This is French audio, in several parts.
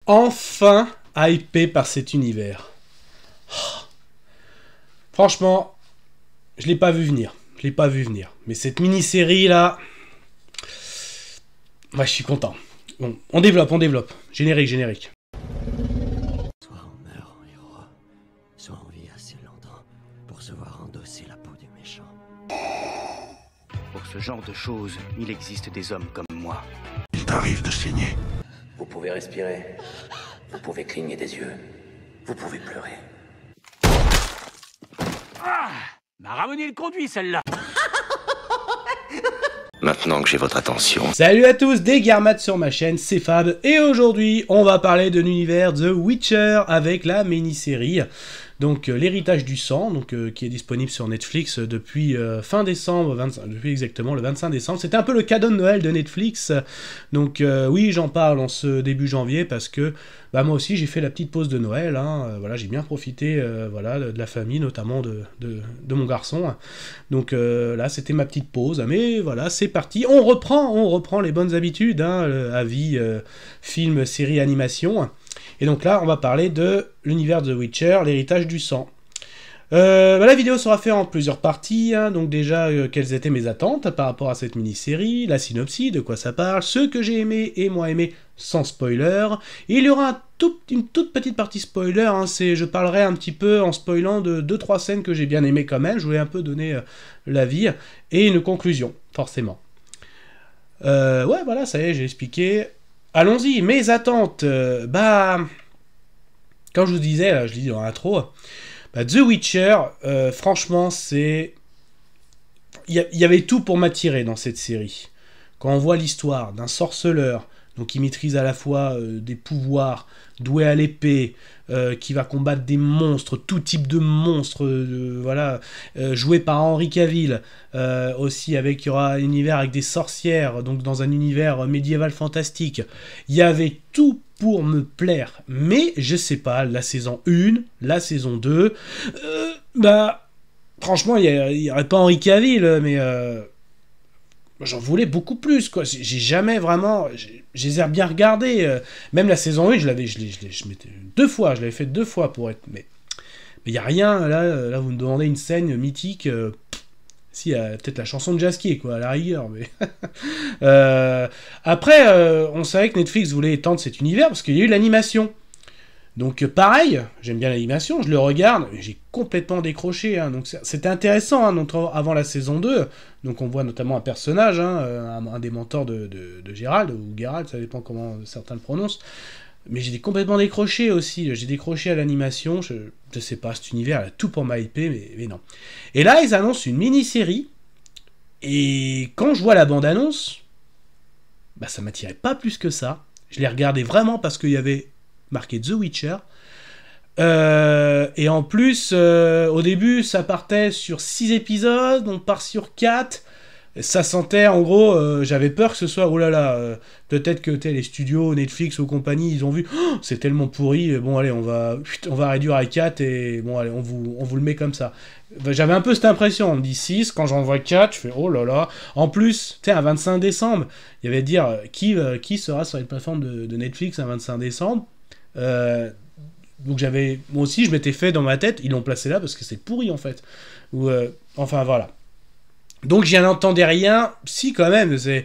enfin hypé par cet univers. Oh. Franchement, je l'ai pas vu venir. Je l'ai pas vu venir. Mais cette mini-série là... Ouais, je suis content. Bon, on développe. Générique, générique. Soit on meurt en héros, soit on vit assez longtemps pour se voir endosser la peau du méchant. Pour ce genre de choses, il existe des hommes comme moi. Il t'arrive de saigner. Vous pouvez respirer, vous pouvez cligner des yeux, vous pouvez pleurer. Ah, m'a ramené le conduit celle-là. Maintenant que j'ai votre attention. Salut à tous, des Garmates sur ma chaîne, c'est Fab, et aujourd'hui on va parler de l'univers The Witcher avec la mini-série, donc l'héritage du sang, donc qui est disponible sur Netflix depuis fin décembre, depuis exactement le 25 décembre. C'était un peu le cadeau de Noël de Netflix, donc oui j'en parle en ce début janvier parce que bah, moi aussi j'ai fait la petite pause de Noël, hein, voilà, j'ai bien profité voilà, de la famille, notamment de mon garçon, donc là c'était ma petite pause, mais voilà c'est parti, on reprend les bonnes habitudes, hein, avis, film, série, animation. Et donc là, on va parler de l'univers de The Witcher, l'héritage du sang. La vidéo sera faite en plusieurs parties, hein, donc déjà, quelles étaient mes attentes par rapport à cette mini-série, la synopsis, de quoi ça parle, ce que j'ai aimé et moins aimé, sans spoiler. Et il y aura une toute petite partie spoiler, hein, je parlerai un petit peu en spoilant de 2-3 scènes que j'ai bien aimées quand même, je voulais un peu donner l'avis, et une conclusion, forcément. Ouais, voilà, ça y est, j'ai expliqué. Allons-y, mes attentes, bah... Comme je vous disais, là, je l'ai dit dans l'intro, bah, The Witcher, franchement, c'est... Il y avait tout pour m'attirer dans cette série. Quand on voit l'histoire d'un sorceleur, donc qui maîtrise à la fois des pouvoirs, doué à l'épée, qui va combattre des monstres, tout type de monstres, voilà, joué par Henry Cavill, aussi avec, il y aura un univers avec des sorcières, donc dans un univers médiéval fantastique. Il y avait tout pour me plaire, mais je sais pas, la saison 1, la saison 2, bah, franchement, il y aurait pas Henry Cavill, mais... j'en voulais beaucoup plus, quoi. J'ai jamais vraiment... Je les ai bien regardés. Même la saison 1, je m'étais 2 fois. Je l'avais fait 2 fois pour être... Mais il n'y a rien. Là, vous me demandez une scène mythique. Si, peut-être la chanson de Jasquier, quoi, à la rigueur. Mais... Après, on savait que Netflix voulait étendre cet univers parce qu'il y a eu l'animation. Donc pareil, j'aime bien l'animation, je le regarde, j'ai complètement décroché, hein, donc c'était intéressant, hein, avant la saison 2, donc on voit notamment un personnage, hein, un des mentors de Gérald, ou Geralt, ça dépend comment certains le prononcent, mais j'ai complètement décroché aussi, j'ai décroché à l'animation, je sais pas, cet univers, a tout pour m'hyper, mais non. Et là, ils annoncent une mini-série, et quand je vois la bande-annonce, bah ça m'attirait pas plus que ça, je l'ai regardé vraiment parce qu'il y avait... marqué The Witcher, et en plus au début ça partait sur 6 épisodes, on part sur 4, ça sentait en gros, j'avais peur que ce soit, oh là là, peut-être que les studios Netflix ou compagnie, ils ont vu, oh, c'est tellement pourri, bon allez on va réduire à 4 et bon allez on vous le met comme ça. J'avais un peu cette impression, on me dit 6, quand j'en vois 4, je fais oh là là. En plus, tu sais, un 25 décembre, il y avait dire qui sera sur les plateformes de Netflix un 25 décembre. Donc moi aussi je m'étais fait dans ma tête, ils l'ont placé là parce que c'est pourri en fait, enfin voilà, donc j'y entendais rien, si quand même, qu'est-ce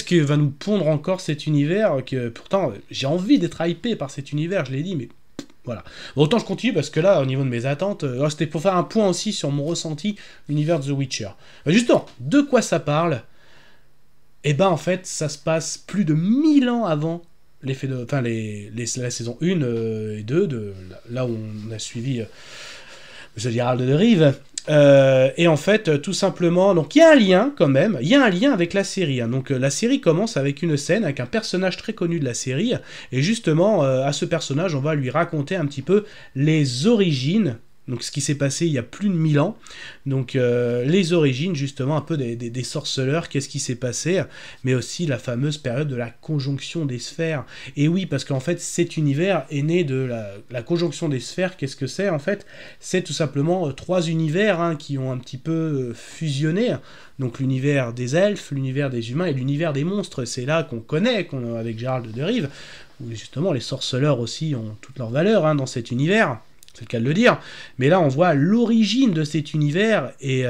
que va nous pondre encore cet univers, que pourtant j'ai envie d'être hypé par cet univers, je l'ai dit, mais voilà. Autant je continue parce que là au niveau de mes attentes, c'était pour faire un point aussi sur mon ressenti, l'univers de The Witcher. Justement, de quoi ça parle? Et ben en fait ça se passe plus de 1000 ans avant la saison 1 et 2, là où on a suivi M. Gérald de Rive, et en fait, tout simplement, donc il y a un lien quand même, il y a un lien avec la série, hein. Donc la série commence avec une scène, avec un personnage très connu de la série, et justement, à ce personnage, on va lui raconter un petit peu les origines, donc ce qui s'est passé il y a plus de 1000 ans, donc les origines justement un peu des sorceleurs, qu'est-ce qui s'est passé, mais aussi la fameuse période de la conjonction des sphères. Et oui, parce qu'en fait cet univers est né de la conjonction des sphères. Qu'est-ce que c'est en fait? C'est tout simplement 3 univers hein, qui ont un petit peu fusionné, donc l'univers des elfes, l'univers des humains et l'univers des monstres. C'est là qu'on connaît, avec Gérald de Rive, où justement les sorceleurs aussi ont toute leur valeur hein, dans cet univers, c'est le cas de le dire, mais là on voit l'origine de cet univers, et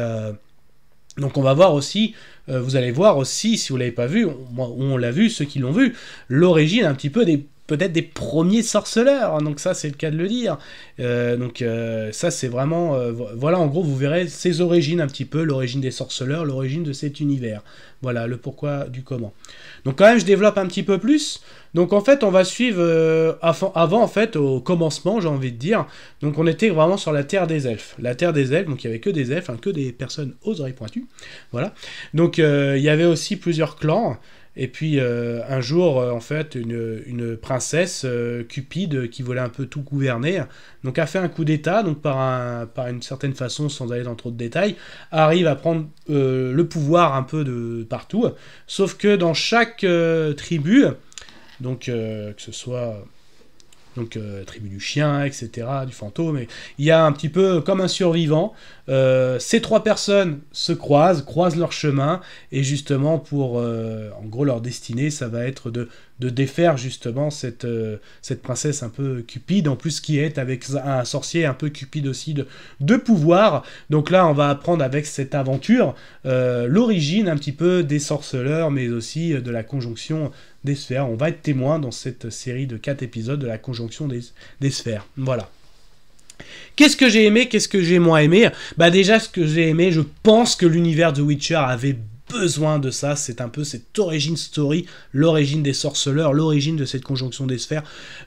donc on va voir aussi, vous allez voir aussi, si vous l'avez pas vu, on l'a vu, ceux qui l'ont vu, l'origine un petit peu peut-être des premiers sorceleurs, donc ça c'est le cas de le dire, ça c'est vraiment, voilà en gros vous verrez ses origines un petit peu, l'origine des sorceleurs, l'origine de cet univers, voilà le pourquoi du comment. Donc quand même je développe un petit peu plus, donc en fait on va suivre, avant en fait au commencement j'ai envie de dire, donc on était vraiment sur la terre des elfes, donc il n'y avait que des elfes, hein, que des personnes aux oreilles pointues, voilà, donc il y avait aussi plusieurs clans. Et puis un jour, en fait, une princesse, Cupide, qui voulait un peu tout gouverner, donc a fait un coup d'état, donc par une certaine façon, sans aller dans trop de détails, arrive à prendre le pouvoir un peu de partout, sauf que dans chaque tribu, donc que ce soit... donc tribu du chien, etc., du fantôme, et il y a un petit peu comme un survivant, ces 3 personnes se croisent leur chemin, et justement pour, en gros leur destinée, ça va être de défaire justement cette princesse un peu cupide, en plus qui est avec un sorcier un peu cupide aussi de pouvoir, donc là on va apprendre avec cette aventure l'origine un petit peu des sorceleurs, mais aussi de la conjonction des sphères. On va être témoin dans cette série de 4 épisodes de la conjonction des sphères. Voilà. Qu'est-ce que j'ai aimé, qu'est-ce que j'ai moins aimé? Bah déjà, ce que j'ai aimé, je pense que l'univers de Witcher avait besoin de ça, c'est un peu cette origin story, l'origine des sorceleurs, l'origine de cette conjonction des sphères.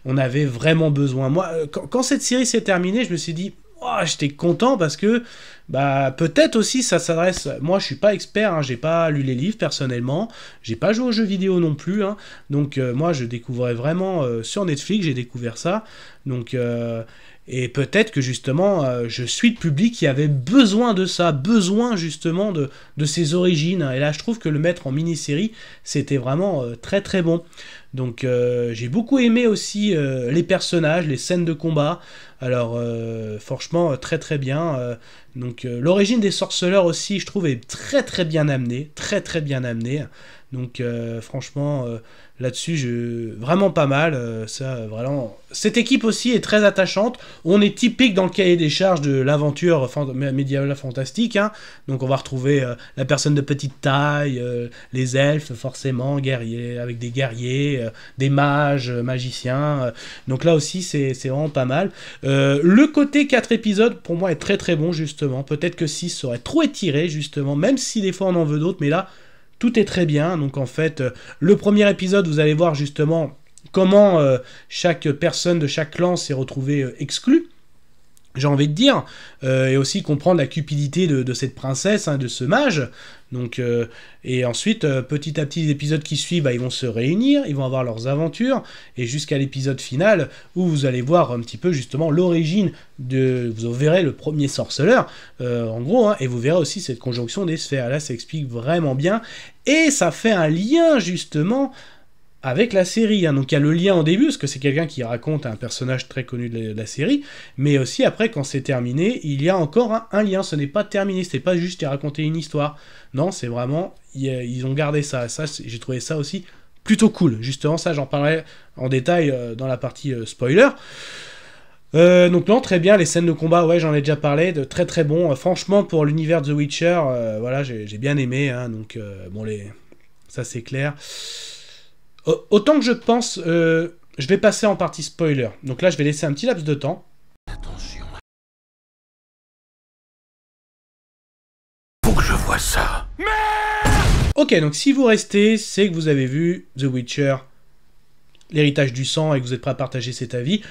On avait vraiment besoin. Moi, quand cette série s'est terminée, je me suis dit... oh, j'étais content parce que bah peut-être aussi ça s'adresse, moi je suis pas expert, hein, j'ai pas lu les livres personnellement, j'ai pas joué aux jeux vidéo non plus, hein, donc moi je découvrais vraiment sur Netflix, j'ai découvert ça, donc et peut-être que justement je suis le public qui avait besoin de ça, besoin justement de ses origines, et là je trouve que le mettre en mini-série c'était vraiment très très bon. Donc j'ai beaucoup aimé aussi les personnages, les scènes de combat. Alors franchement très très bien. Donc l'origine des sorceleurs aussi, je trouve, est très très bien amenée, très très bien amenée. Donc franchement là-dessus vraiment pas mal. Ça vraiment. Cette équipe aussi est très attachante. On est typique dans le cahier des charges de l'aventure médiévale fantastique. Hein. Donc on va retrouver la personne de petite taille, les elfes forcément, guerriers avec des guerriers, des mages, magiciens. Donc là aussi c'est vraiment pas mal. Le côté 4 épisodes pour moi est très très bon justement. Peut-être que 6 serait trop étiré justement, même si des fois on en veut d'autres, mais là tout est très bien. Donc en fait le premier épisode vous allez voir justement comment chaque personne de chaque clan s'est retrouvée exclue, j'ai envie de dire, et aussi comprendre la cupidité de cette princesse, hein, de ce mage. Donc, et ensuite, petit à petit, les épisodes qui suivent, bah, ils vont se réunir, ils vont avoir leurs aventures, et jusqu'à l'épisode final, où vous allez voir un petit peu justement l'origine de... Vous verrez le premier sorceleur, en gros, hein, et vous verrez aussi cette conjonction des sphères. Là, ça explique vraiment bien, et ça fait un lien justement avec la série, hein. Donc il y a le lien au début, parce que c'est quelqu'un qui raconte un personnage très connu de la série, mais aussi après, quand c'est terminé, il y a encore un lien, ce n'est pas terminé, c'est pas juste raconter une histoire, non, c'est vraiment, ils ont gardé ça, j'ai trouvé ça aussi plutôt cool, justement, ça j'en parlerai en détail dans la partie spoiler. Donc non, très bien, les scènes de combat, ouais, j'en ai déjà parlé, de très très bon, franchement, pour l'univers de The Witcher, voilà, j'ai bien aimé, hein, donc bon, ça c'est clair. Autant que je pense, je vais passer en partie spoiler. Donc là, je vais laisser un petit laps de temps. Attention. Faut que je vois ça. Ok, donc si vous restez, c'est que vous avez vu The Witcher, l'héritage du sang, et que vous êtes prêt à partager cet avis.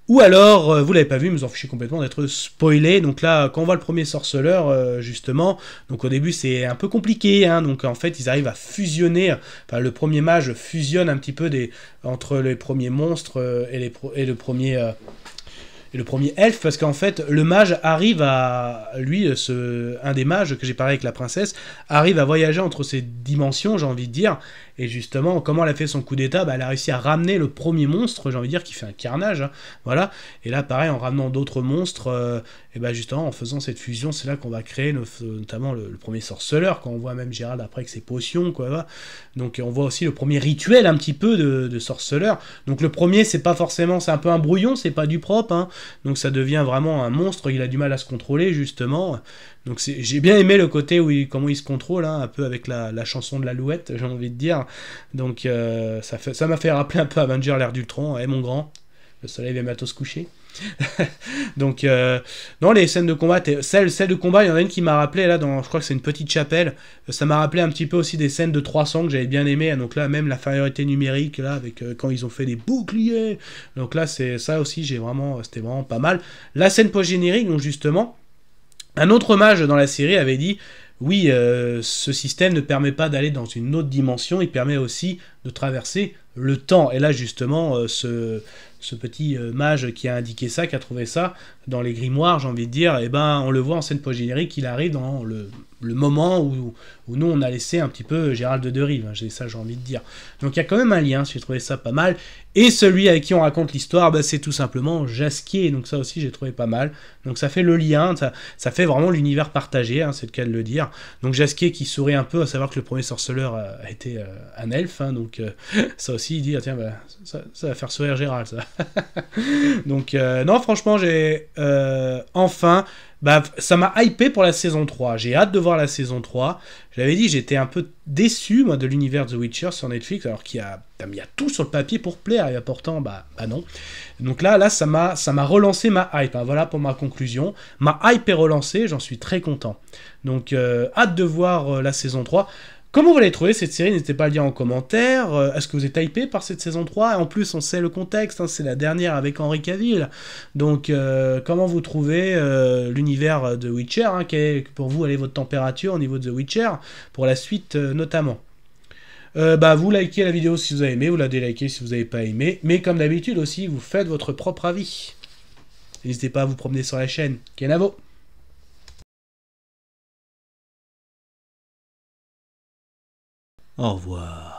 Ou alors, vous l'avez pas vu, mais vous en fichez complètement d'être spoilé. Donc là, quand on voit le premier sorceleur, justement, donc au début c'est un peu compliqué, hein, donc en fait ils arrivent à fusionner, enfin le premier mage fusionne un petit peu entre les premiers monstres et le premier... Et le premier elfe, parce qu'en fait, le mage arrive à... Lui, un des mages que j'ai parlé avec la princesse, arrive à voyager entre ces dimensions, j'ai envie de dire. Et justement, comment elle a fait son coup d'état, bah, elle a réussi à ramener le premier monstre, j'ai envie de dire, qui fait un carnage. Hein, voilà. Et là, pareil, en ramenant d'autres monstres, et bah justement, en faisant cette fusion, c'est là qu'on va créer notamment le premier sorceleur, quand on voit même Gérald après avec ses potions, quoi. Voilà. Donc on voit aussi le premier rituel un petit peu de sorceleur. Donc le premier, c'est pas forcément, c'est un peu un brouillon, c'est pas du propre, hein. Donc ça devient vraiment un monstre, il a du mal à se contrôler, justement. Donc j'ai bien aimé le côté comment il se contrôle, hein, un peu avec la chanson de l'Alouette, j'ai envie de dire. Donc ça m'a fait rappeler un peu Avenger l'ère d'Ultron, mon grand, le soleil va bientôt se coucher. Donc non, les scènes de combat, celle de combat, il y en a une qui m'a rappelé là, je crois que c'est une petite chapelle, ça m'a rappelé un petit peu aussi des scènes de 300 que j'avais bien aimé. Donc là même l'infériorité numérique là, avec quand ils ont fait des boucliers, donc là c'est ça aussi, c'était vraiment pas mal. La scène post-générique, donc justement, un autre mage dans la série avait dit oui, ce système ne permet pas d'aller dans une autre dimension, il permet aussi de traverser le temps. Et là justement, ce petit mage qui a indiqué ça, qui a trouvé ça dans les grimoires, j'ai envie de dire, et ben on le voit en scène post-générique, il arrive dans le moment où nous on a laissé un petit peu Gérald de Rive, hein, ça j'ai envie de dire. Donc il y a quand même un lien, j'ai trouvé ça pas mal. Et celui avec qui on raconte l'histoire, bah, c'est tout simplement Jasquier, donc ça aussi j'ai trouvé pas mal. Donc ça fait le lien, ça fait vraiment l'univers partagé, hein, c'est le cas de le dire. Donc Jasquier qui sourit un peu, à savoir que le premier sorceleur a été un elfe, hein, donc ça aussi il dit, ah, tiens, bah, ça va faire sourire Gérald, ça. Donc non, franchement j'ai enfin... Bah, ça m'a hypé pour la saison 3. J'ai hâte de voir la saison 3. Je l'avais dit, j'étais un peu déçu moi, de l'univers The Witcher sur Netflix, alors qu'il y a tout sur le papier pour plaire, et pourtant, bah non. Donc là ça m'a relancé ma hype. Hein. Voilà pour ma conclusion. Ma hype est relancée, j'en suis très content. Donc hâte de voir la saison 3. Comment vous l'avez trouvé cette série? N'hésitez pas à le dire en commentaire. Est-ce que vous êtes hypé par cette saison 3? Et en plus, on sait le contexte, hein, c'est la dernière avec Henry Cavill. Donc, comment vous trouvez l'univers de Witcher, hein, pour vous, quelle est votre température au niveau de The Witcher, pour la suite notamment? Vous likez la vidéo si vous avez aimé, vous la délikez si vous n'avez pas aimé. Mais comme d'habitude aussi, vous faites votre propre avis. N'hésitez pas à vous promener sur la chaîne. Kenavo! Au revoir.